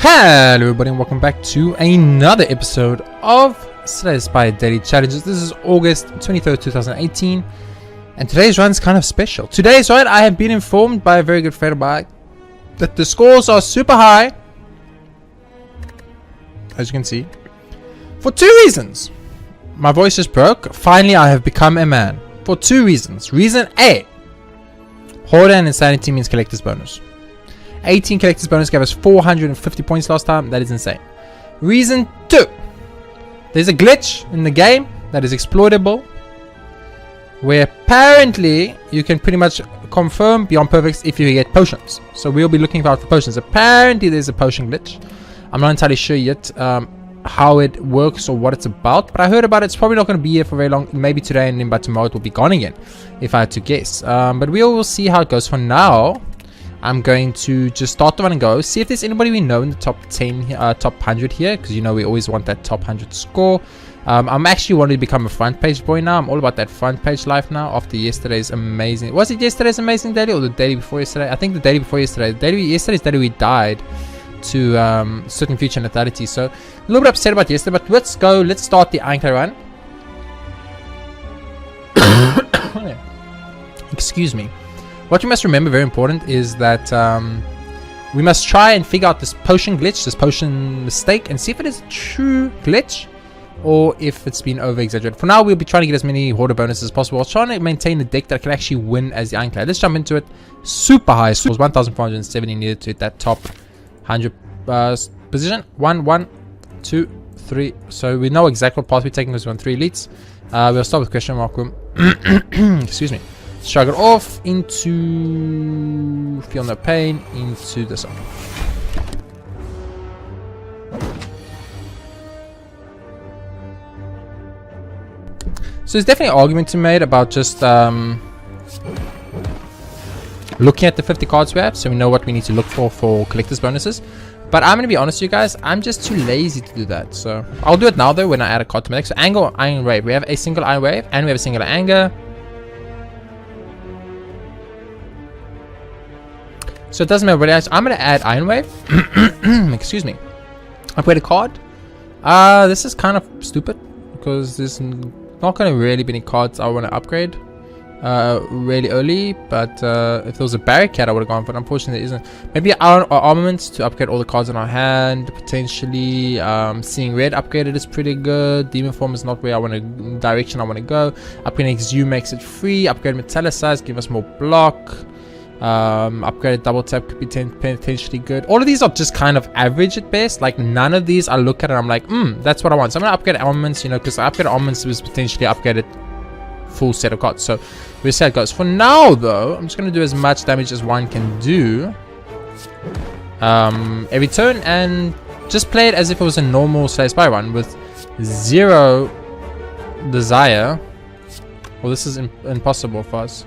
Hello everybody and welcome back to another episode of Slay the Spire Daily Challenges. This is August 23rd, 2018 and today's run is kind of special. Today's run, I have been informed by a very good friend of mine that the scores are super high, as you can see, for two reasons. My voice just broke. Finally, I have become a man. For two reasons. Reason A, Hoarder and Insanity means collector's bonus. 18 collector's bonus gave us 450 points last time. That is insane. Reason 2, there's a glitch in the game that is exploitable, where apparently you can pretty much confirm beyond perfects if you get potions. So we'll be looking out for potions. Apparently there's a potion glitch. I'm not entirely sure yet how it works or what it's about, but I heard about it. It's probably not going to be here for very long. Maybe today, and then by tomorrow it will be gone again, if I had to guess. But we will see how it goes. For now, I'm going to just start the run and go. See if there's anybody we know in the top 10, top 100 here, because you know we always want that top 100 score. I'm actually wanting to become a front page boy now. I'm all about that front page life now after yesterday's amazing... Was it yesterday's amazing daily or the daily before yesterday? I think the daily before yesterday. Yesterday's daily we died to certain future lethality. So a little bit upset about yesterday, but let's go. Let's start the anchor run. Excuse me. What you must remember, very important, is that we must try and figure out this potion glitch, this potion mistake, and see if it is a true glitch or if it's been over exaggerated. For now, we'll be trying to get as many hoarder bonuses as possible. I was trying to maintain the deck that can actually win as the Ironclad. Let's jump into it. Super high scores, 1,470 needed to hit that top 100 position. 1, 1, 2, 3. So we know exactly what path we're taking because we're on 3 elites. We'll start with question mark room. Excuse me. Shrug it off into Feel No Pain into this one. So there's definitely an argument to be made about just looking at the 50 cards we have, so we know what we need to look for collector's bonuses. But I'm going to be honest with you guys, I'm just too lazy to do that. So I'll do it now though when I add a card to my deck. So Anger, Iron Wave. We have a single Iron Wave and we have a single Anger. So it doesn't matter what it is. I'm going to add Iron Wave. Excuse me. Upgrade a card. This is kind of stupid because there's not going to really be any cards I want to upgrade really early. But if there was a barricade, I would have gone. But unfortunately, there isn't. Maybe our armaments to upgrade all the cards in our hand. Potentially, seeing red upgraded is pretty good. Demon form is not where I want to direction I want to go. Upgrading Exu makes it free. Upgrade Metallicize, give us more block. Upgraded double tap could be potentially good. All of these are just kind of average at best. Like none of these I look at and I'm like, that's what I want. So I'm gonna upgrade armaments, you know, because upgrade armaments was potentially upgraded full set of cards. So we'll see how it goes. For now though, I'm just gonna do as much damage as one can do every turn and just play it as if it was a normal Slay the Spire run with zero desire. Well, this is impossible for us.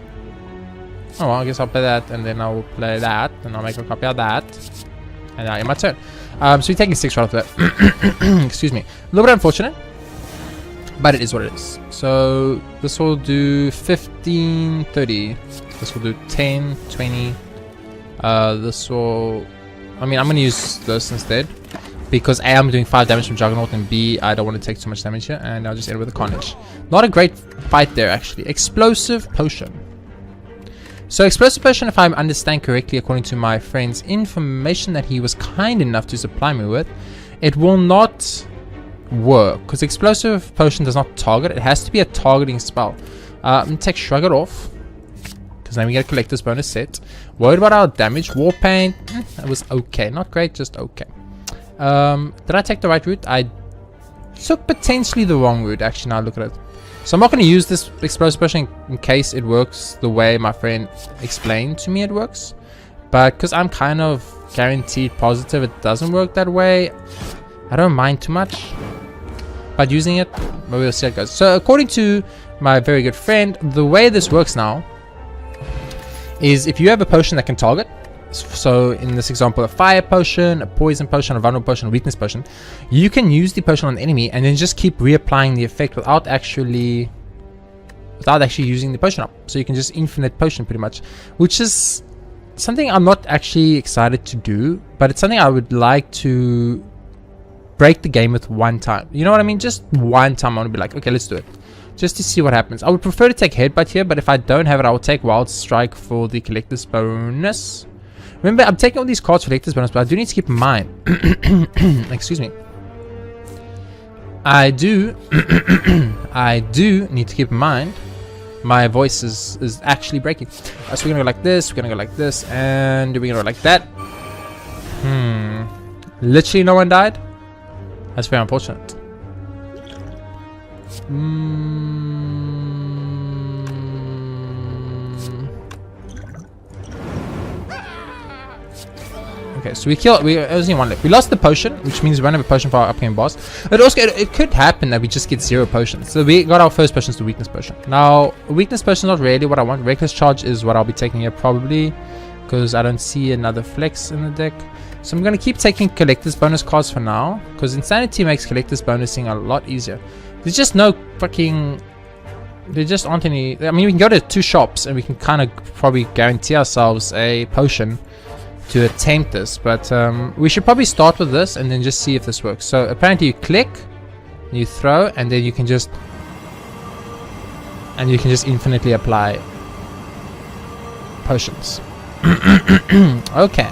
Oh, well, I guess I'll play that, and then I'll play that, and I'll make a copy of that, and now in my turn. So we're taking 6 right off that. Excuse me. A little bit unfortunate, but it is what it is. So this will do 15, 30. This will do 10, 20. This will... I mean, I'm going to use this instead, because A, I'm doing 5 damage from Juggernaut, and B, I don't want to take too much damage here, and I'll just end with a Carnage. Not a great fight there, actually. Explosive Potion. So Explosive Potion, if I understand correctly, according to my friend's information that he was kind enough to supply me with, it will not work because Explosive Potion does not target. It has to be a targeting spell. I'm going to take Shrug It Off because then we get a collector's bonus set. Worried about our damage. War Paint, that was okay. Not great, just okay. Did I take the right route? I took potentially the wrong route, actually, now I look at it. So I'm not going to use this Explosive Potion in case it works the way my friend explained to me it works. But because I'm kind of guaranteed positive it doesn't work that way, I don't mind too much. But using it, but we'll see how it goes. So according to my very good friend, the way this works now is if you have a potion that can target, so in this example, a fire potion, a poison potion, a vulnerable potion, a weakness potion, you can use the potion on the enemy and then just keep reapplying the effect without actually using the potion up. So you can just infinite potion pretty much, which is something I'm not actually excited to do, but it's something I would like to break the game with one time. You know what I mean? Just one time I want to be like, okay, let's do it. Just to see what happens. I would prefer to take Headbutt here, but if I don't have it, I will take Wild Strike for the Collector's Bonus. Remember, I'm taking all these cards for Collector's Bonus, but I do need to keep in mind. Excuse me. I do need to keep in mind my voice is actually breaking. So we're gonna go like this, we're gonna go like this, and we're gonna go like that. Literally no one died. That's very unfortunate. Okay, so we only one left. We lost the potion, which means we won't have a potion for our upcoming boss. But also, it could happen that we just get 0 potions. So we got our first potions to weakness potion. Now, weakness potion is not really what I want. Reckless charge is what I'll be taking here probably, because I don't see another flex in the deck. So I'm going to keep taking collector's bonus cards for now, because Insanity makes collector's bonusing a lot easier. There's just no fucking... There just aren't any... I mean, we can go to 2 shops and we can kind of probably guarantee ourselves a potion to attempt this, but we should probably start with this and then just see if this works. So apparently you click, you throw, and then you can just infinitely apply potions. Okay,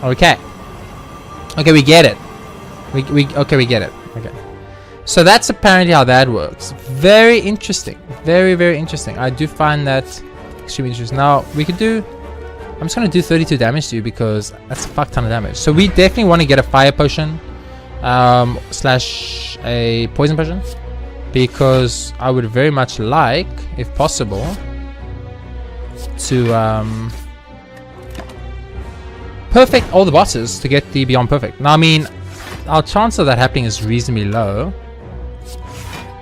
we get it. We get it. Okay, so that's apparently how that works. Very interesting. Very interesting. I do find that extremely interesting. Now we could do... I'm just going to do 32 damage to you because that's a fuck ton of damage. So we definitely want to get a fire potion slash a poison potion, because I would very much like, if possible, to perfect all the bosses to get the Beyond Perfect. Now, I mean, our chance of that happening is reasonably low,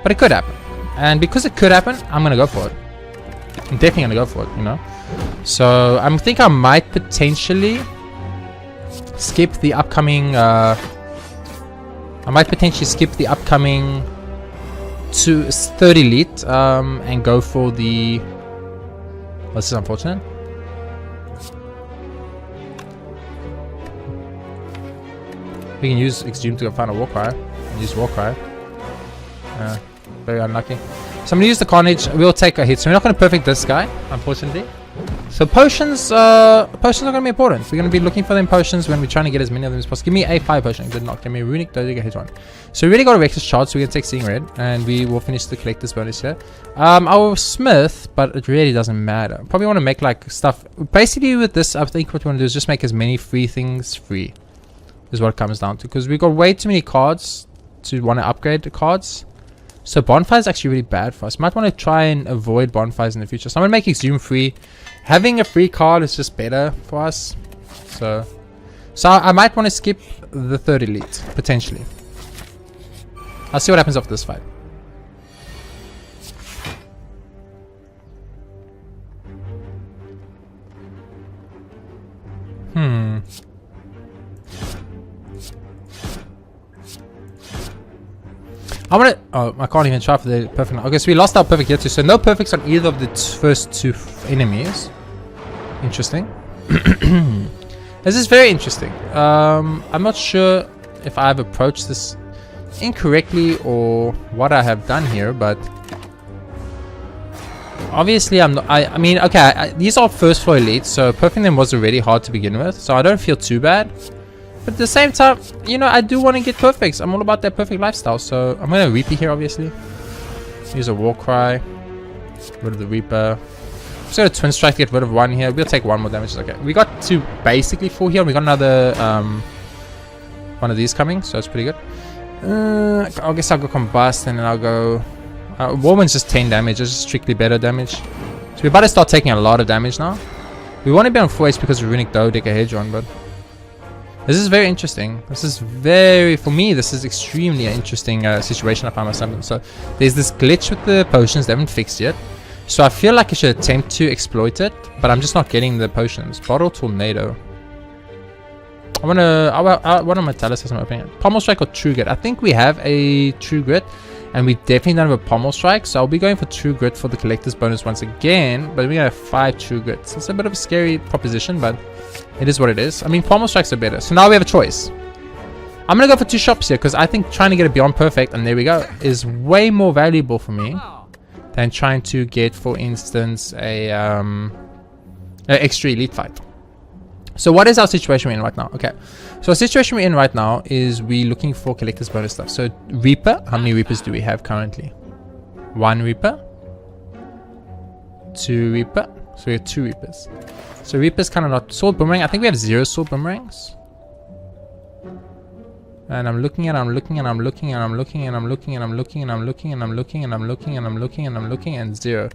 but it could happen. And because it could happen, I'm going to go for it. I'm definitely going to go for it, you know. So I think I might potentially skip the upcoming to 3rd elite and go for the... Oh, this is unfortunate. We can use Exhume to go find a Warcry and use Warcry. Very unlucky. So I'm going to use the Carnage. We'll take a hit. So we're not going to perfect this guy, unfortunately. So potions are going to be important. We're going to be looking for them potions when we're trying to get as many of them as possible. Give me a fire potion. Did not. Give me a runic. Don't get hit one. So we really got a Reckless charge, so we can take Seeing Red, and we will finish the collector's bonus here. Our Smith, but it really doesn't matter. Probably want to make like stuff. Basically with this, I think what we want to do is just make as many free things free. Is what it comes down to, because we got way too many cards to want to upgrade the cards. So bonfire is actually really bad for us. Might want to try and avoid bonfires in the future. So I'm going to make Exhume free. Having a free card is just better for us. So I might want to skip the 3rd elite, potentially. I'll see what happens after this fight. I want to... Oh, I can't even try for the perfect. Okay, so we lost our perfect here too. So no perfects on either of the first 2 enemies. Interesting. This is very interesting. I'm not sure if I've approached this incorrectly or what I have done here, but... Obviously, I'm not... I mean, okay, these are first floor elites, so perfecting them was already hard to begin with. So I don't feel too bad. But at the same time, you know, I do want to get perfects. I'm all about that perfect lifestyle. So I'm going to Reaper here, obviously. Use a Warcry. Rid of the Reaper. Just going to Twin Strike to get rid of 1 here. We'll take 1 more damage. Okay. We got 2 basically full here. We got another one of these coming. So that's pretty good. I guess I'll go Combust and then I'll go... Warman's just 10 damage. It's just strictly better damage. So we're about to start taking a lot of damage now. We want to be on 4 HP because of Runic Dodeca Hedron, but... This is very interesting. This is very, for me, this is extremely interesting situation I find myself in. So there's this glitch with the potions they haven't fixed yet. So I feel like I should attempt to exploit it, but I'm just not getting the potions. Bottle Tornado. I want to Metallus has my opinion. Pommel Strike or True Grit. I think we have a True Grit. And we definitely don't have a pommel strike, so I'll be going for true grit for the collector's bonus once again. But we're gonna have 5 true grits. It's a bit of a scary proposition, but it is what it is. I mean, pommel strikes are better. So now we have a choice. I'm gonna go for 2 shops here because I think trying to get a beyond perfect, and there we go, is way more valuable for me than trying to get, for instance, an extra elite fight. So what is our situation we're in right now? Okay, so our situation we're in right now is we're looking for collector's bonus stuff. So Reaper, how many Reapers do we have currently? 1 Reaper, 2 Reaper, so we have 2 Reapers. So Reaper's kind of not. Sword Boomerang, I think we have 0 Sword Boomerangs. And I'm looking and I'm looking and I'm looking and I'm looking and I'm looking and I'm looking and I'm looking and I'm looking and I'm looking and I'm looking and I'm looking and 0.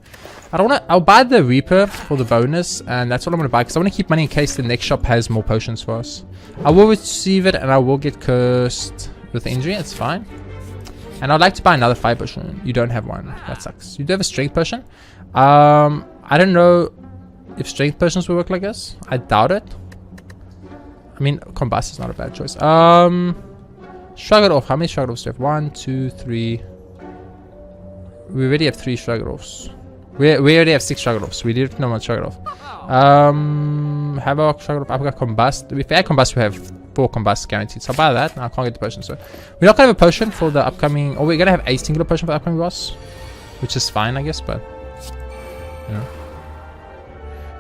I don't want to. I'll buy the Reaper for the bonus, and that's what I'm going to buy because I want to keep money in case the next shop has more potions for us. I will receive it and I will get cursed with injury. It's fine. And I'd like to buy another fire potion. You don't have one. That sucks. You do have a strength potion. I don't know if strength potions will work like this. I doubt it. I mean, combust is not a bad choice. Shrug it off. How many shrug it offs do we have? 1, 2, 3. We already have 3 shrug it offs. We already have 6 shrug it offs. We didn't know what shrug it off. Havoc, shrug it off. I've got combust. If I add combust, we have 4 combust guaranteed. So I'll buy that. I can't get the potion. So we're not gonna have a potion for the upcoming. Or we're gonna have a singular potion for the upcoming boss, which is fine, I guess. But you know,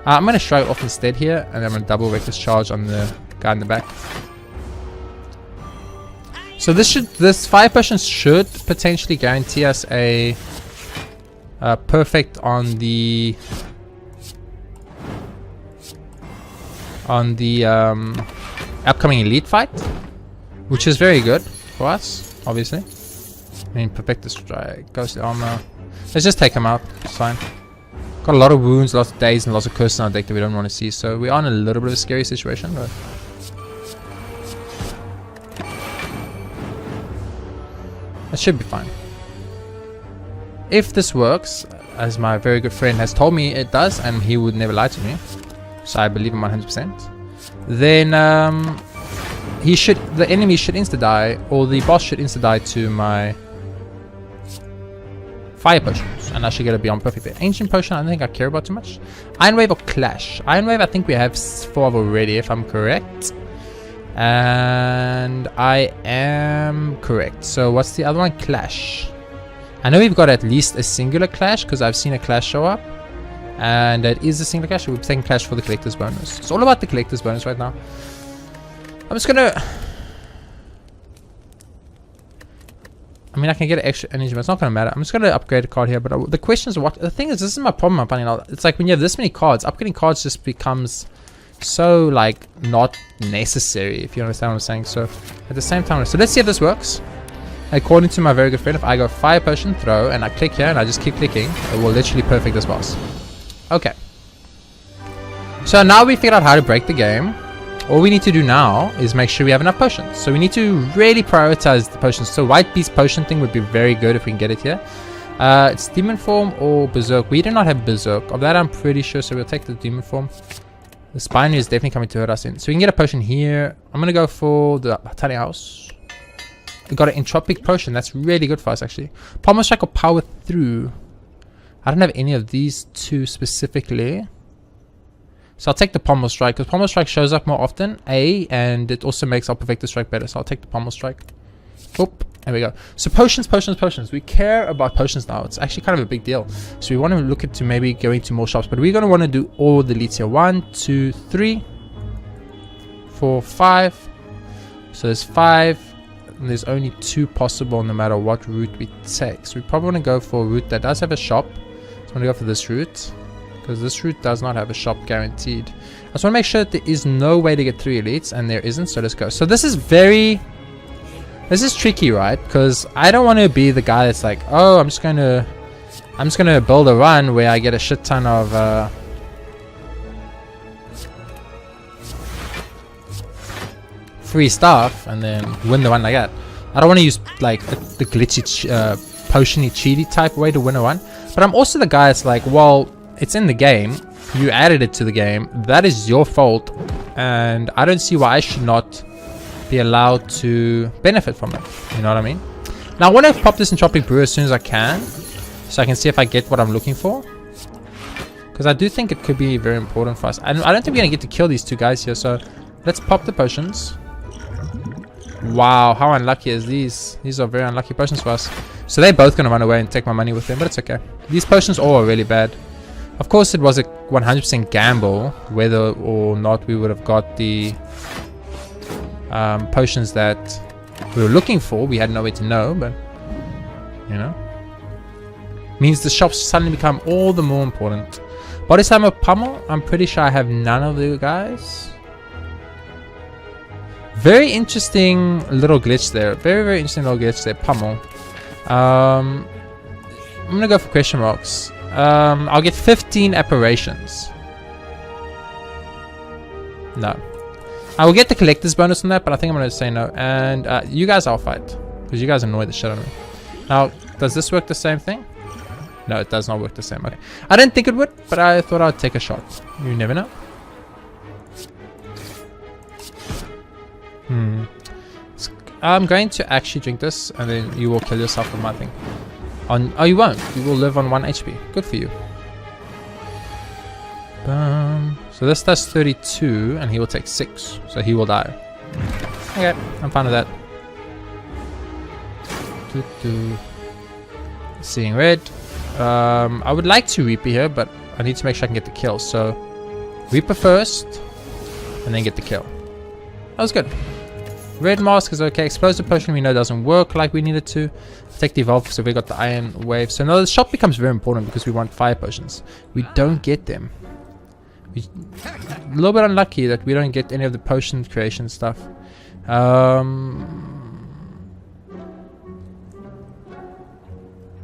I'm gonna shrug it off instead here, and I'm gonna double reckless charge on the guy in the back. So this fire potion should potentially guarantee us a perfect on the upcoming elite fight, which is very good for us, obviously. I mean, perfect the strike, ghostly armor. Let's just take him out. It's fine. Got a lot of wounds, lots of days, and lots of curses on our deck that we don't want to see. So we are in a little bit of a scary situation, but. That should be fine. If this works, as my very good friend has told me it does, and he would never lie to me, so I believe him 100%, then the enemy should insta-die, or the boss should insta-die to my fire potions, and I should get a beyond perfect there. Ancient potion, I don't think I care about too much. Iron Wave or Clash? Iron Wave, I think we have 4 of already, if I'm correct. And I am correct. So what's the other one? Clash. I know we've got at least a singular Clash because I've seen a Clash show up, and that is a singular Clash. We're taking Clash for the collector's bonus. It's all about the collector's bonus right now. I'm just gonna, I mean, I can get an extra energy, but it's not gonna matter. I'm just gonna upgrade a card here. But the question is, what the thing is, this is my problem. I'm finding out. It's like when you have this many cards, upgrading cards just becomes so like not necessary, if you understand what I'm saying. So at the same time, so let's see if this works. According to my very good friend, if I go fire potion, throw, and I click here and I just keep clicking, it will literally perfect this boss. Okay, so now we figured out how to break the game. All we need to do now is make sure we have enough potions. So we need to really prioritize the potions. So white beast potion thing would be very good if we can get it here. It's demon form or berserk. We do not have berserk, of that I'm pretty sure, so we'll take the demon form. The Spine is definitely coming to hurt us in. So we can get a potion here. I'm going to go for the tiny house. We got an entropic potion. That's really good for us, actually. Pommel Strike or Power Through. I don't have any of these 2 specifically. So I'll take the Pommel Strike, because Pommel Strike shows up more often, and it also makes our Perfected Strike better. So I'll take the Pommel Strike. Oop. There we go. So potions, potions, potions. We care about potions now. It's actually kind of a big deal. So we want to look into maybe going to more shops. But we're going to want to do all the elites here. 1, 2, 3, 4, 5. So there's 5. And there's only 2 possible no matter what route we take. So we probably want to go for a route that does have a shop. So I'm going to go for this route, because this route does not have a shop guaranteed. I just want to make sure that there is no way to get 3 elites. And there isn't. So let's go. So this is very... This is tricky, right? Because I don't want to be the guy that's like, oh, I'm just gonna build a run where I get a shit ton of free stuff and then win the run like that. I don't want to use like the glitchy, potiony, cheaty type way to win a run. But I'm also the guy that's like, well, it's in the game. You added it to the game. That is your fault, and I don't see why I should not be allowed to benefit from it. You know what I mean? Now I want to pop this Entropic Brew as soon as I can, so I can see if I get what I'm looking for. Because I do think it could be very important for us. I don't think we're going to get to kill these two guys here, so let's pop the potions. Wow, how unlucky is these? These are very unlucky potions for us. So they're both going to run away and take my money with them, but it's okay. These potions all are really bad. Of course, it was a 100% gamble whether or not we would have got the potions that we were looking for. We had no way to know, but you know, means the shops suddenly become all the more important. Body slam of Pummel, I'm pretty sure I have none of you guys. Very interesting little glitch there. Very interesting little glitch there. Pummel. I'm gonna go for question marks. I'll get 15 apparitions. No. I will get the collector's bonus on that, but I think I'm gonna say no. And you guys I'll fight, because you guys annoy the shit out of me. Now, does this work the same thing? No, it does not work the same. Okay. I didn't think it would, but I thought I'd take a shot. You never know. I'm going to actually drink this, and then you will kill yourself with my thing. Oh, you won't. You will live on 1 HP. Good for you. So this does 32, and he will take 6. So he will die. Okay, I'm fine with that. Seeing red. I would like to Reaper here, but I need to make sure I can get the kill. So Reaper first, and then get the kill. That was good. Red mask is okay. Explosive potion we know doesn't work like we needed to. Take the evolve, so we got the iron wave. So now the shop becomes very important because we want fire potions. We don't get them. A little bit unlucky that we don't get any of the potion creation stuff.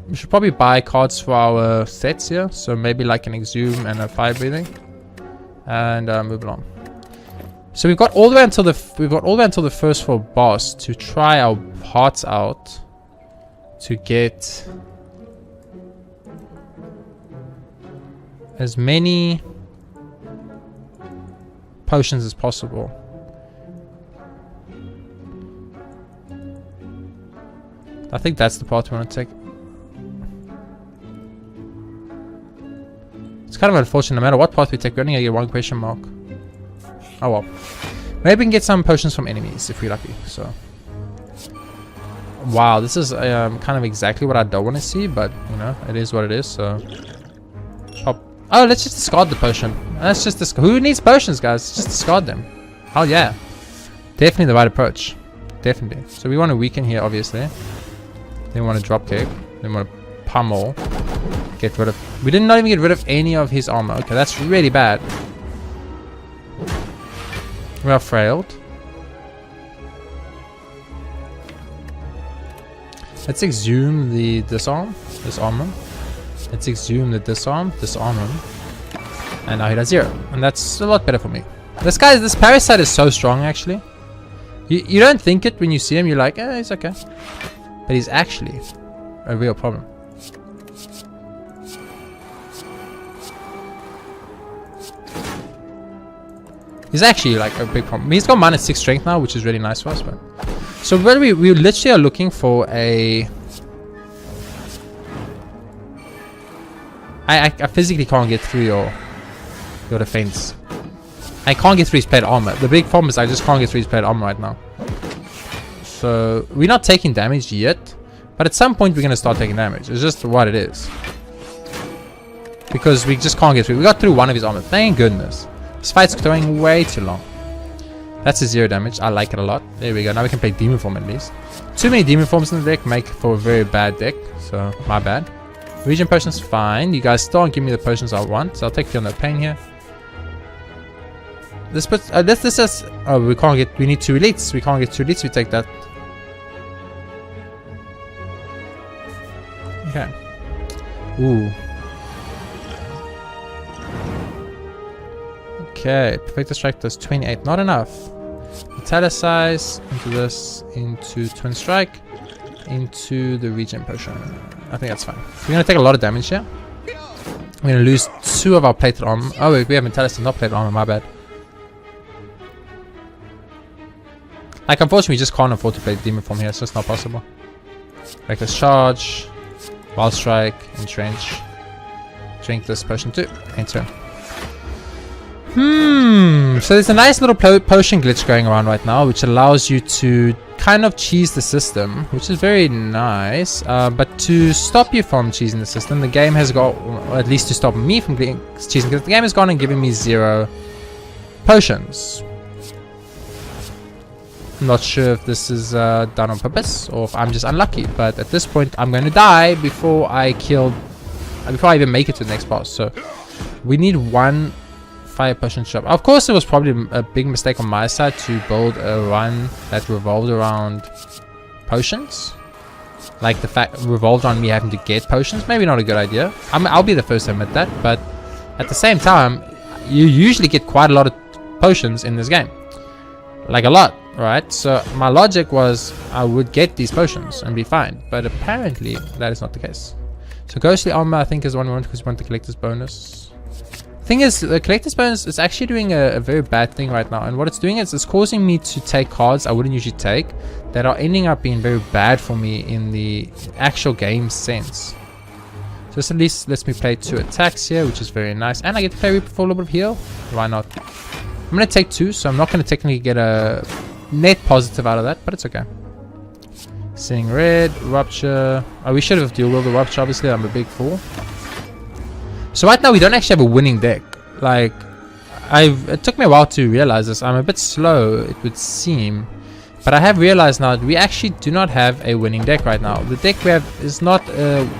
We should probably buy cards for our sets here. So maybe like an exhume and a fire breathing, and move along. So we've got all the way until the first floor boss to try our hearts out to get as many potions as possible. I think that's the part we want to take. It's kind of unfortunate. No matter what path we take, we're only going to get 1 question mark. Oh well. Maybe we can get some potions from enemies if we're lucky. So, wow, this is kind of exactly what I don't want to see, but you know, it is what it is. So, pop. Oh, let's just discard the potion. Let's just discard. Who needs potions, guys? Just discard them. Oh yeah, definitely the right approach. Definitely. So we want to weaken here, obviously. Then we want to drop kick. Then we want to pummel. Get rid of. We did not even get rid of any of his armor. Okay, that's really bad. We are frailed. Let's exhume the disarm. Let's exhume the disarm him. And now he does 0. And that's a lot better for me. This parasite is so strong actually. You don't think it when you see him, you're like, eh, he's okay. But he's actually a real problem. He's actually like a big problem. He's got -6 strength now, which is really nice for us. But so when we literally are looking for a. I physically can't get through your defense. I can't get through his plate armor. The big problem is I just can't get through his plate armor right now. So we're not taking damage yet, but at some point we're gonna start taking damage. It's just what it is. Because we just can't get through. We got through one of his armor. Thank goodness. This fight's going way too long. That's a 0 damage. I like it a lot. There we go. Now we can play demon form at least. Too many demon forms in the deck make for a very bad deck. So my bad. Regen potions fine. You guys still aren't giving me the potions I want. So I'll take you on the pain here. This puts this is oh, we can't get. We need 2 elites. We can't get 2 elites. We take that. Okay. Ooh. Okay, Perfector Strike does 28. Not enough. Metallicize into this, into Twin Strike, into the Regen Potion. I think that's fine. We're going to take a lot of damage here. We're going to lose 2 of our plated armor. Oh wait, we have Metallicize, not plated armor, my bad. Like, unfortunately, we just can't afford to play Demon Form here. It's just not possible. Reckless Charge, Wild Strike, Entrench. Drink this potion too. Enter. So there's a nice little potion glitch going around right now, which allows you to kind of cheese the system, which is very nice. But to stop you from cheesing the system, the game has got, or at least to stop me from cheesing, because the game has gone and given me 0 potions. I'm not sure if this is done on purpose or if I'm just unlucky, but at this point I'm going to die before I even make it to the next boss. So we need 1 fire potion shop. Of course, it was probably a big mistake on my side to build a run that revolved around potions. Like the fact revolved on me having to get potions. Maybe not a good idea. I'll be the first to admit that, but at the same time, you usually get quite a lot of potions in this game. Like a lot, right? So my logic was I would get these potions and be fine, but apparently that is not the case. So Ghostly Armor I think is the one we want because we want the collector's bonus. Thing is, the collector's bonus is actually doing a very bad thing right now, and what it's doing is it's causing me to take cards I wouldn't usually take that are ending up being very bad for me in the actual game sense. So this at least lets me play 2 attacks here, which is very nice, and I get to play Reaper for a little bit of heal. Why not? I'm going to take 2, so I'm not going to technically get a net positive out of that, but it's okay. Seeing red, Rupture. Oh, we should have dual-wielded the Rupture, obviously. I'm a big fool. So right now we don't actually have a winning deck. Like, it took me a while to realize this. I'm a bit slow, it would seem. But I have realized now that we actually do not have a winning deck right now. The deck we have is not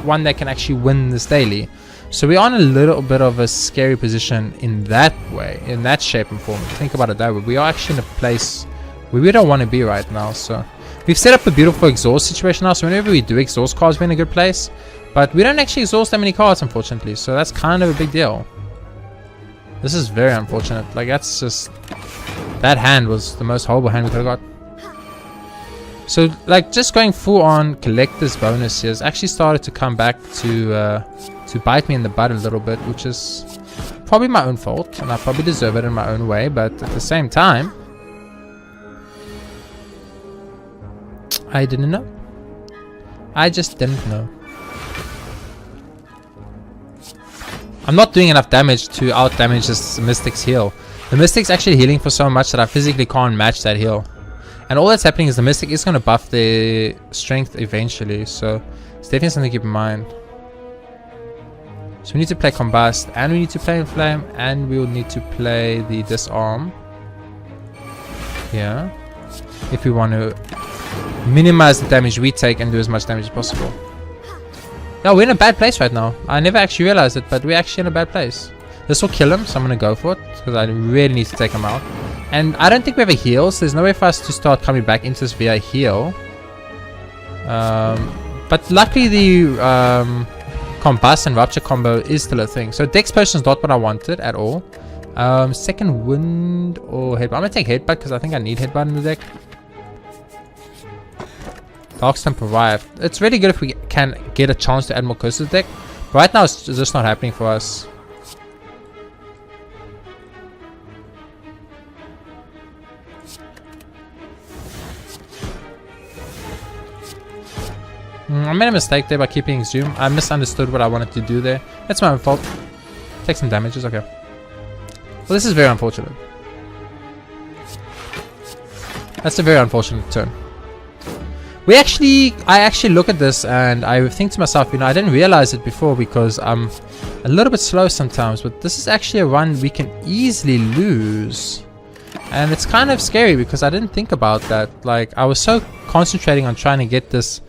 one that can actually win this daily. So we're on a little bit of a scary position in that way, in that shape and form. Think about it that way. We are actually in a place where we don't want to be right now. So we've set up a beautiful exhaust situation now. So whenever we do exhaust cards, we're in a good place. But we don't actually exhaust that many cards, unfortunately. So that's kind of a big deal. This is very unfortunate. Like, that's just... That hand was the most horrible hand we could have got. So, like, just going full on collector's bonus here has actually started to come back to bite me in the butt a little bit, which is probably my own fault. And I probably deserve it in my own way. But at the same time, I didn't know. I just didn't know. I'm not doing enough damage to out-damage this Mystic's heal. The Mystic's actually healing for so much that I physically can't match that heal. And all that's happening is the Mystic is going to buff the strength eventually. So it's definitely something to keep in mind. So we need to play Combust, and we need to play Inflame, and we will need to play the Disarm. Yeah. If we want to minimize the damage we take and do as much damage as possible. No, we're in a bad place right now. I never actually realized it, but we're actually in a bad place. This will kill him, so I'm going to go for it, because I really need to take him out. And I don't think we have a heal, so there's no way for us to start coming back into this via heal. But luckily the Combust and Rupture combo is still a thing. So Dex Potion is not what I wanted at all. Second Wind or Headbutt. I'm going to take Headbutt, because I think I need Headbutt in the deck. Darkstomp Revive. It's really good if we can get a chance to add more curses to the deck. But right now it's just not happening for us. I made a mistake there by keeping Zoom. I misunderstood what I wanted to do there. That's my own fault. Take some damages, okay. Well, this is very unfortunate. That's a very unfortunate turn. I actually look at this and I think to myself, you know, I didn't realize it before because I'm a little bit slow sometimes, but this is actually a run we can easily lose. And it's kind of scary because I didn't think about that. Like, I was so concentrating on trying to get this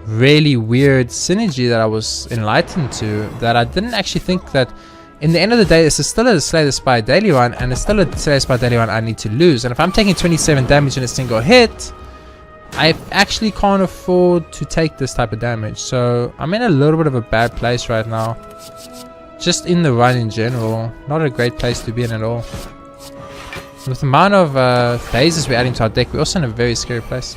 really weird synergy that I was enlightened to that I didn't actually think that in the end of the day, this is still a Slay the Spire daily run, and it's still a Slay the Spire daily run I need to lose. And if I'm taking 27 damage in a single hit, I actually can't afford to take this type of damage. So I'm in a little bit of a bad place right now. Just in the run in general. Not a great place to be in at all. With the amount of phases we're adding to our deck, we're also in a very scary place.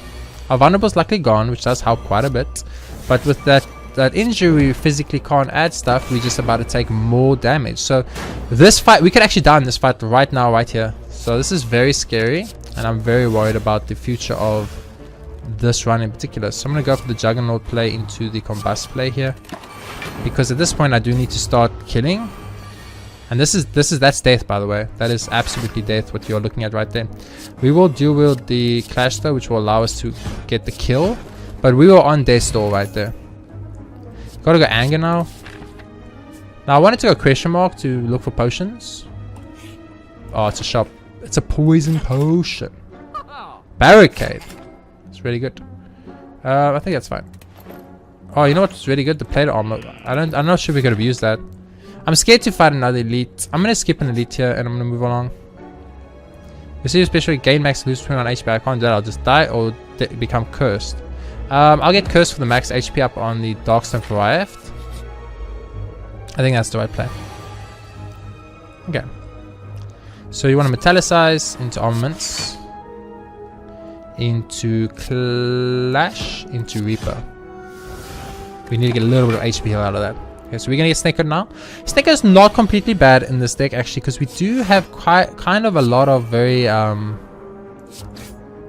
Our vulnerable's luckily gone, which does help quite a bit. But with that injury, we physically can't add stuff. We're just about to take more damage. So this fight, we could actually die in this fight right now, right here. So this is very scary. And I'm very worried about the future of this run in particular. So I'm going to go for the Juggernaut play into the Combust play here, because at this point I do need to start killing. And that's death, by the way. That is absolutely death, what you're looking at right there. We will dual wield the Clash though, which will allow us to get the kill, but we were on death's door right there. Gotta go anger now. Now I wanted to go question mark to look for potions. Oh, it's a shop. It's a poison potion. Barricade. It's really good. I think that's fine. Oh, you know what's really good? The plate armor. I'm not sure we could have used that. I'm scared to fight another elite. I'm gonna skip an elite here and I'm gonna move along. Receive special gain max lose 21 HP. I can't do that. I'll just die or become cursed. I'll get cursed for the max HP up on the Darkstone Pariah. I think that's the right play. Okay. So you want to metallicize into armaments, into Clash, into Reaper. We need to get a little bit of HP heal out of that. Okay, so we're gonna get Snakehead now. Snakehead's not completely bad in this deck actually, because we do have kind of a lot of very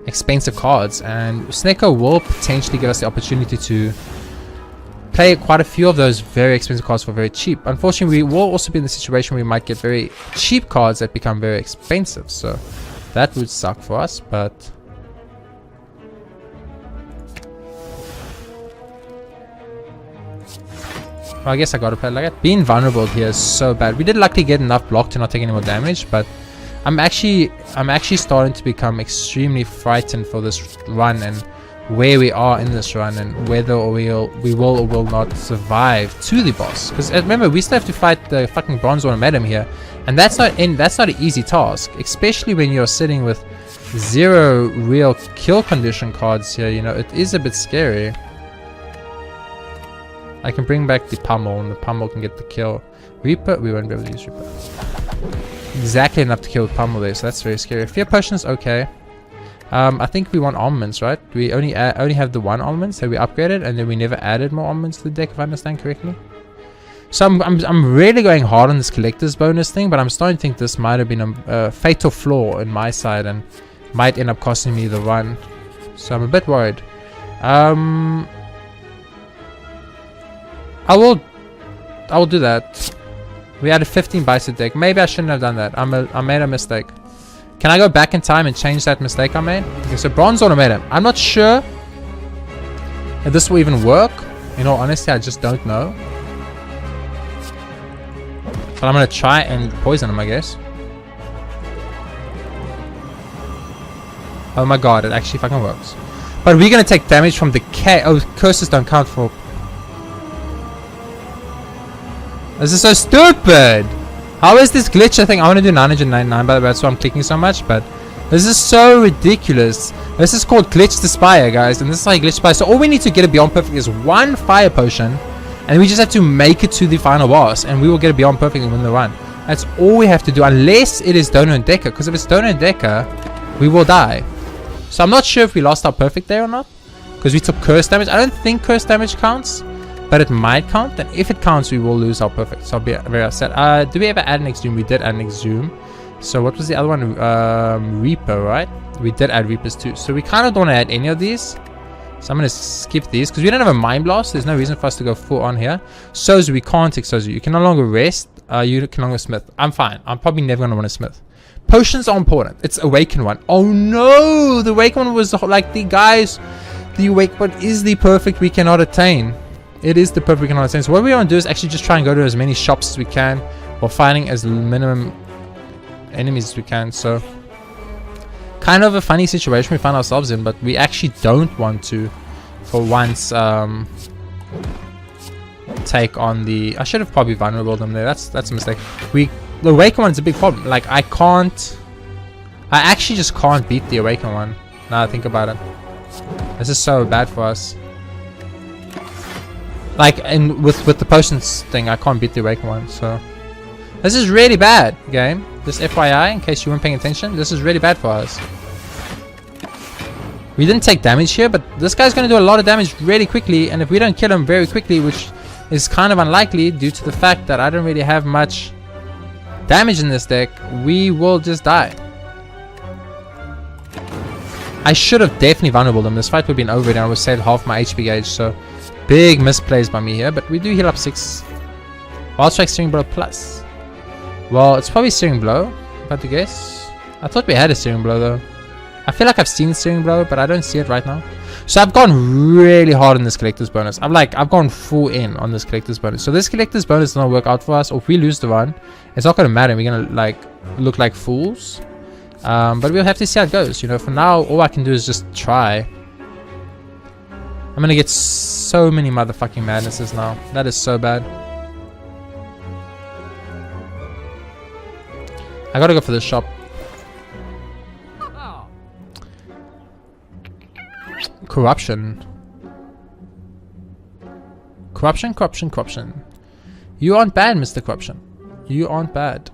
expensive cards, and Snakehead will potentially give us the opportunity to play quite a few of those very expensive cards for very cheap. Unfortunately, we will also be in the situation where we might get very cheap cards that become very expensive, so that would suck for us, but well, I guess I gotta play like that. Being vulnerable here is so bad. We did luckily get enough block to not take any more damage, but I'm actually starting to become extremely frightened for this run and where we are in this run and whether we will or will not survive to the boss. Because remember, we still have to fight the fucking Bronze Ornamentum here, and that's not an easy task, especially when you're sitting with 0 real kill condition cards here. You know, it is a bit scary. I can bring back the Pummel, and the Pummel can get the kill. Reaper, we won't be able to use Reaper. Exactly enough to kill the Pummel there, so that's very scary. Fear Potions, okay. I think we want armaments, right? We only have the one armament, so we upgraded, and then we never added more armaments to the deck, if I understand correctly. So I'm really going hard on this collector's bonus thing, but I'm starting to think this might have been a fatal flaw in my side and might end up costing me the run. So I'm a bit worried. I will do that. We added 15 bites to deck. Maybe I shouldn't have done that. I made a mistake. Can I go back in time and change that mistake I made? Okay, so Bronze Ornamentum. I'm not sure if this will even work. In all honesty, I just don't know. But I'm gonna try and poison him, I guess. Oh my god, it actually fucking works. But we're gonna take damage from decay. Oh, curses don't count for... This is so stupid! How is this glitch a thing? I want to do 999, by the way, that's why I'm clicking so much, but this is so ridiculous. This is called Glitch the Spire, guys, and this is how you glitch Spire. So all we need to get a Beyond Perfect is one Fire Potion, and we just have to make it to the final boss, and we will get a Beyond Perfect and win the run. That's all we have to do, unless it is Donor and Decker, because if it's Donor and Decker, we will die. So I'm not sure if we lost our Perfect there or not, because we took Curse damage. I don't think Curse damage counts, but it might count, and if it counts, we will lose our Perfect. So I'll be very upset. Do we ever add an Exhume? We did add an Exhume. So what was the other one? Reaper, right? We did add Reapers too. So we kind of don't want to add any of these. So I'm going to skip these, because we don't have a Mind Blast. There's no reason for us to go full on here. Sozu, we can't take Sozu. You can no longer rest. You can no longer smith. I'm fine. I'm probably never going to want to smith. Potions are important. It's Awaken one. Oh no! The Awaken one was like the guys. The Awaken one is the perfect we cannot attain. It is the perfect we cannot attain. So what we want to do is actually just try and go to as many shops as we can while fighting as minimum enemies as we can. So kind of a funny situation we find ourselves in, but we actually don't want to for once take on the... I should have probably vulnerable them there. That's a mistake. The Awaken one is a big problem. Like I actually just can't beat the Awaken one now I think about it. This is so bad for us. Like, and with the potions thing, I can't beat the Awaken one, so... This is really bad, game. Just FYI, in case you weren't paying attention, this is really bad for us. We didn't take damage here, but this guy's going to do a lot of damage really quickly, and if we don't kill him very quickly, which is kind of unlikely due to the fact that I don't really have much damage in this deck, we will just die. I should have definitely vulnerable them. This fight would have been over and I would have saved half my HP gauge. So big misplays by me here. But we do heal up 6. Wild Strike Steering Blow plus. Well, it's probably Steering Blow, if I had to guess. I thought we had a Steering Blow though. I feel like I've seen Steering Blow, but I don't see it right now. So I've gone really hard on this collector's bonus. I've gone full in on this collector's bonus. So this collector's bonus does not work out for us. Or if we lose the run, it's not going to matter. We're going to like look like fools. But we'll have to see how it goes. You know, for now, all I can do is just try. I'm going to get so many motherfucking madnesses now. That is so bad. I got to go for the shop. Corruption. Corruption. You aren't bad, Mr. Corruption. You aren't bad.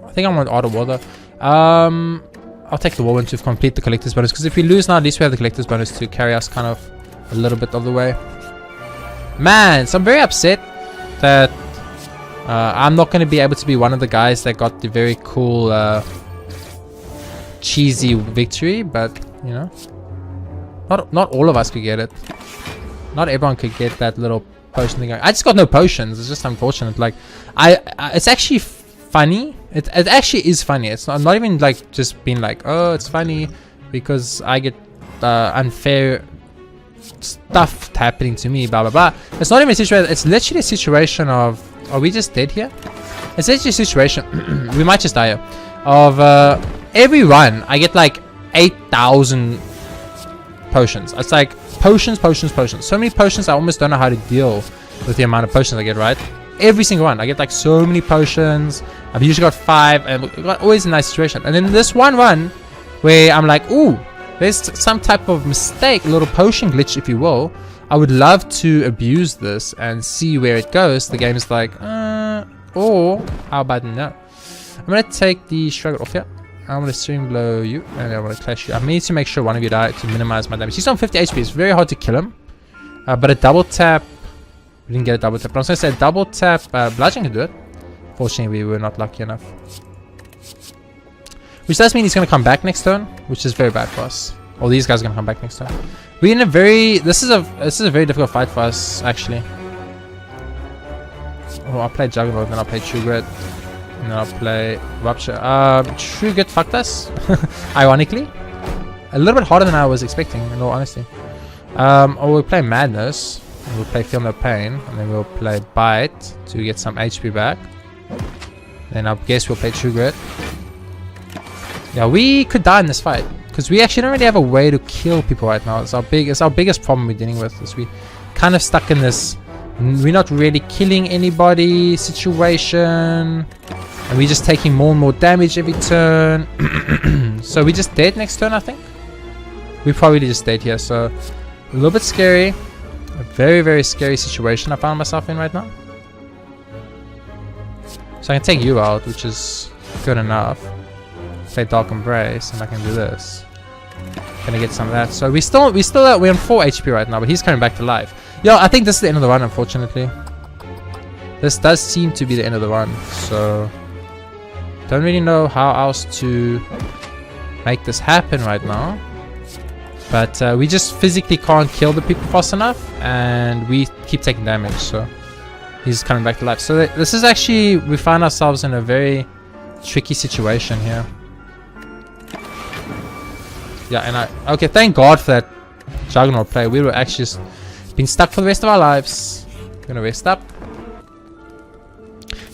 I think I want Auto War though. I'll take the Whirlwind to complete the collector's bonus, because if we lose now, at least we have the collector's bonus to carry us kind of a little bit of the way. Man, so I'm very upset that I'm not going to be able to be one of the guys that got the very cool cheesy victory, but you know, not all of us could get it. Not everyone could get that little potion thing. I just got no potions. It's just unfortunate. Like, it's actually funny. It actually is funny. It's not, I'm not even like just being like, oh, it's funny because I get unfair stuff happening to me, blah blah blah. It's not even a situation. It's literally a situation of, are we just dead here? It's literally a situation. We might just die here. Of every run, I get like 8,000 potions. It's like potions. So many potions, I almost don't know how to deal with the amount of potions I get, right? Every single one, I get like so many potions. I've usually got 5, and always a nice situation. And then this one run where I'm like, ooh, there's some type of mistake, a little potion glitch, if you will. I would love to abuse this and see where it goes. The game is like, or how about no? I'm gonna take the Shrug off here. I'm gonna Steering Blow you, and I'm gonna clash you. I need to make sure one of you die to minimize my damage. He's on 50 HP. It's very hard to kill him. But a double tap, we didn't get a double tap. But I was gonna say a double tap. Bludgeon can do it. Fortunately, we were not lucky enough. Which does mean he's gonna come back next turn, which is very bad for us. All these guys are gonna come back next turn. We're in a very. This is a very difficult fight for us, actually. Oh, I'll play Juggernaut, then I'll play True Grit. And then I'll play Rupture. True Grit fucked us. Ironically. A little bit harder than I was expecting, in all honesty. Or we'll play Madness. And we'll play Feel No Pain. And then we'll play Bite to get some HP back. Then I guess we'll play True Grit. Yeah, we could die in this fight. Because we actually don't really have a way to kill people right now. It's our biggest problem we're dealing with. Is we kind of stuck in this, we're not really killing anybody situation. And we're just taking more and more damage every turn. So we just dead next turn, I think. We probably just stayed here. So a little bit scary. A very, very scary situation I found myself in right now. So I can take you out, which is good enough. Play Dark Embrace, and I can do this. Gonna get some of that. So we're on 4 HP right now, but he's coming back to life. Yo, I think this is the end of the run, unfortunately. This does seem to be the end of the run, so don't really know how else to make this happen right now. But we just physically can't kill the people fast enough, and we keep taking damage, so he's coming back to life. So this is actually, we find ourselves in a very tricky situation here. Yeah, and okay, thank God for that Juggernaut play. We were actually just been stuck for the rest of our lives. Gonna rest up.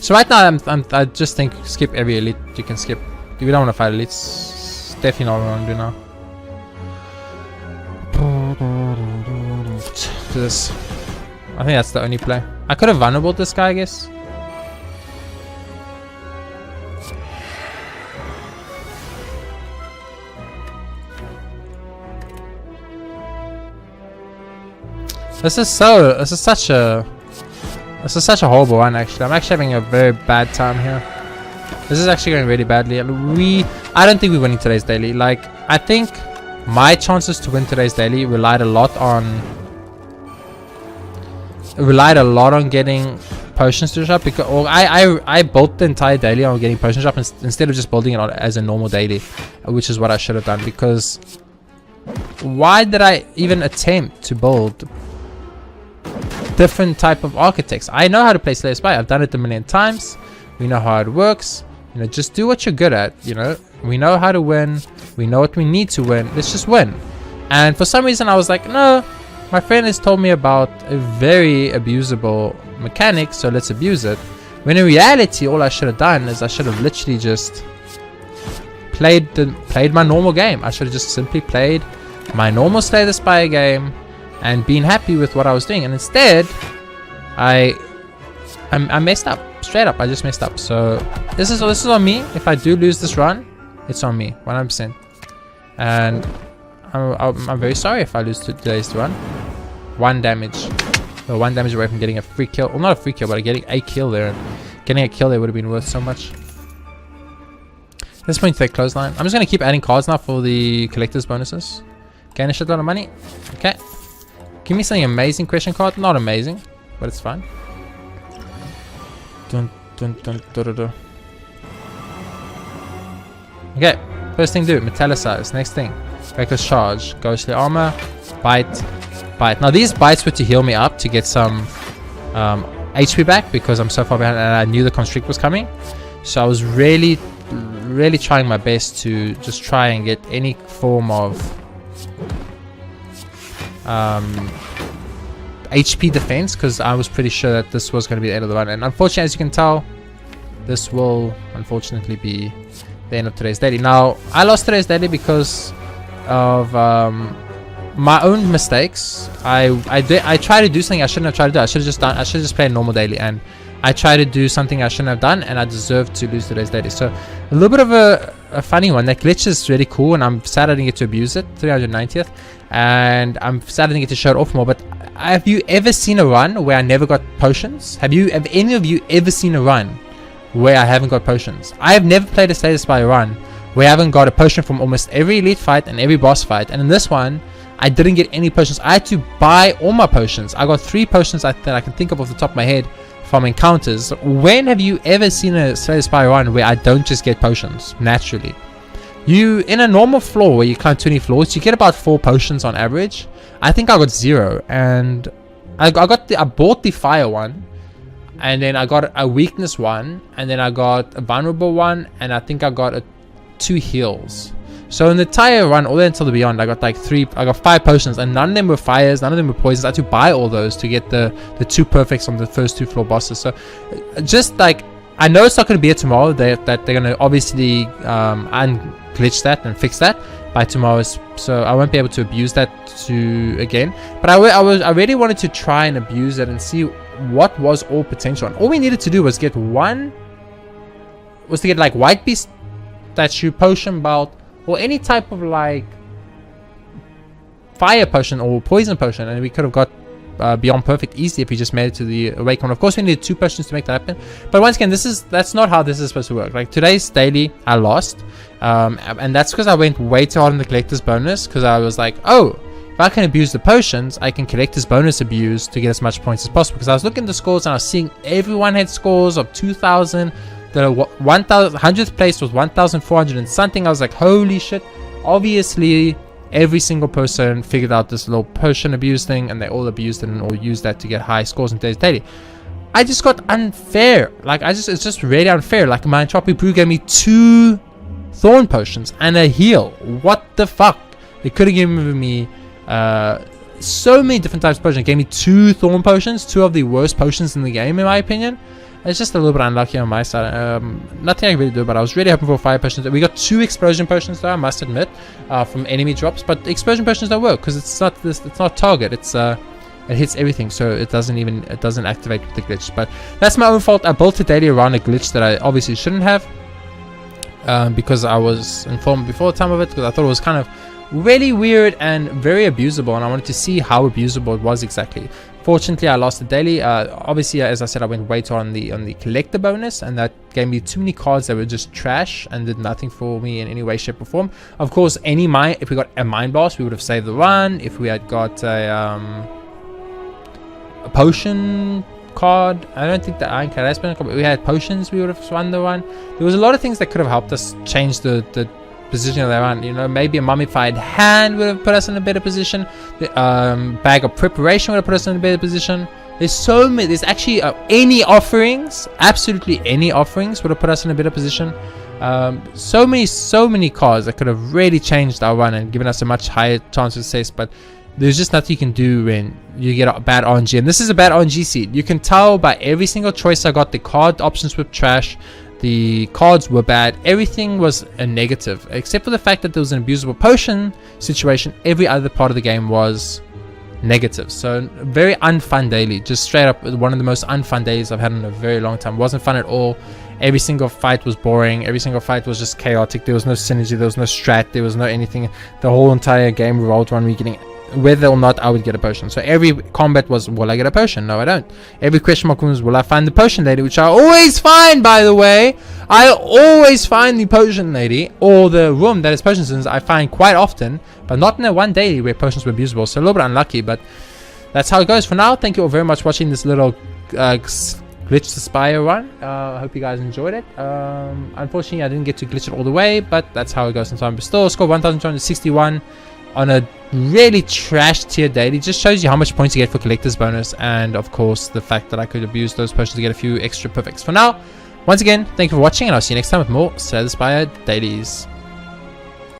So right now, I just think skip every elite you can skip. We don't want to fight elites. Definitely not what we want to do now. This, I think that's the only play. I could have vulnerable this guy, I guess. This is such a horrible one, actually. I'm actually having a very bad time here. This is actually going really badly. I don't think we're winning today's daily. Like, I think my chances to win today's daily relied a lot on getting potions to shop, because or I built the entire daily on getting potion shop instead of just building it on as a normal daily, which is what I should have done. Because why did I even attempt to build different type of architects? I know how to play Slay the Spire. I've done it a million times. We know how it works. You know, just do what you're good at. You know, we know how to win. We know what we need to win. Let's just win. And for some reason I was like, no, my friend has told me about a very abusable mechanic, so let's abuse it. When in reality, all I should have done is I should have literally just played my normal game. I should have just simply played my normal Slay the Spire game and been happy with what I was doing. And instead, I messed up. Straight up, I just messed up. So this is on me. If I do lose this run, it's on me, 100%. And I'm very sorry if I lose today's run. 1 damage. So 1 damage away from getting a free kill. Well, not a free kill, but getting a kill there. And getting a kill there would have been worth so much. At this point, take clothesline. I'm just going to keep adding cards now for the collector's bonuses. Gain a shitload of money. Okay. Give me something amazing. Question card. Not amazing, but it's fine. Dun, dun, dun, dun, dun, dun. Okay. First thing do. Metallicize. Next thing. Reckless charge. Ghostly armor. Bite. Bite. Now these bites were to heal me up to get some HP back because I'm so far behind and I knew the constrict was coming. So I was really trying my best to just try and get any form of HP defense, because I was pretty sure that this was going to be the end of the run. And unfortunately, as you can tell, this will unfortunately be the end of today's daily. Now I lost today's daily because of my own mistakes. I tried to do something I shouldn't have tried to do. I should have just played normal daily, and I tried to do something I shouldn't have done, and I deserved to lose today's daily. So a little bit of a funny one. That glitch is really cool, and I'm sad I didn't get to abuse it. 390th, and I'm sad I didn't get to show it off more. But have you ever seen a run where I never got potions? Have any of you ever seen a run where I haven't got potions? I have never played a Slay the Spire run where I haven't got a potion from almost every elite fight and every boss fight. And in this one, I didn't get any potions. I had to buy all my potions. I got 3 potions that I can think of off the top of my head from encounters. When have you ever seen a Slay the Spire run where I don't just get potions naturally? You, in a normal floor where you climb 20 floors, you get about 4 potions on average. I think I got 0, and I bought the fire one, and then I got a weakness one, and then I got a vulnerable one, and I think I got 2 heals. So in the entire run, all the way until the beyond, I got like 5 potions, and none of them were fires, none of them were poisons. I had to buy all those to get the 2 perfects on the first 2 floor bosses. So just like, I know it's not going to be here tomorrow. That they're going to obviously unglitch that and fix that by tomorrow, so I won't be able to abuse that again. But I really wanted to try and abuse it and see what was all potential. And all we needed to do was get like White Beast statue, potion belt, or any type of like fire potion or poison potion, and we could have got beyond perfect easy if we just made it to the awakening. Of course, we needed 2 potions to make that happen. But once again, that's not how this is supposed to work. Like today's daily, I lost, and that's because I went way too hard on the collector's bonus. Because I was like, oh, if I can abuse the potions, I can collect this bonus abuse to get as much points as possible. Because I was looking at the scores and I was seeing everyone had scores of 2,000. The 100th place was 1,400 and something. I was like, holy shit. Obviously, every single person figured out this little potion abuse thing, and they all abused it and all used that to get high scores in today's daily. I just got unfair. Like, it's just really unfair. Like, my Entropy Brew gave me 2 thorn potions and a heal. What the fuck? They could have given me so many different types of potions. They gave me 2 thorn potions, 2 of the worst potions in the game, in my opinion. It's just a little bit unlucky on my side. Nothing I can really do, but I was really hoping for 5 potions. We got 2 explosion potions though, I must admit, from enemy drops. But explosion potions don't work because it's not target. It hits everything, so it doesn't activate with the glitch. But that's my own fault. I built a daily around a glitch that I obviously shouldn't have, because I was informed before the time of it, because I thought it was kind of really weird and very abusable, and I wanted to see how abusable it was exactly. Fortunately, I lost the daily. Obviously, as I said, I went way too on the collector bonus, and that gave me too many cards that were just trash and did nothing for me in any way, shape, or form. Of course, if we got a Mind Blast, we would have saved the run. If we had got a potion card. I don't think the Iron Clasp, but we had potions. We would have won the one. There was a lot of things that could have helped us change the position of that one. You know, maybe a mummified hand would have put us in a better position. The bag of preparation would have put us in a better position. There's so many. There's actually any offerings. Absolutely any offerings would have put us in a better position. So many cards that could have really changed our run and given us a much higher chance of success. But there's just nothing you can do when you get a bad RNG, and this is a bad RNG seed. You can tell by every single choice I got. The card options were trash, the cards were bad, everything was a negative except for the fact that there was an abusable potion situation. Every other part of the game was negative. So very unfun daily, just straight up one of the most unfun days I've had in a very long time. Wasn't fun at all. Every single fight was boring. Every single fight was just chaotic. There was no synergy, there was no strat, there was no anything. The whole entire game revolved around me getting whether or not I would get a potion. So every combat was, will I get a potion? No, I don't. Every question mark was, will I find the potion lady? Which I always find, by the way. I always find the potion lady, or the room that is potions. I find quite often, but not in a one daily where potions were abusable. So a little bit unlucky, but that's how it goes for now. Thank you all very much for watching this little Glitch the Spire run. I hope you guys enjoyed it. Unfortunately, I didn't get to glitch it all the way, but that's how it goes sometimes. But still, score 1,261 on a really trash tier daily. Just shows you how much points you get for collector's bonus, and of course the fact that I could abuse those potions to get a few extra perfects. For now, once again, thank you for watching, and I'll see you next time with more Slay the Spire dailies.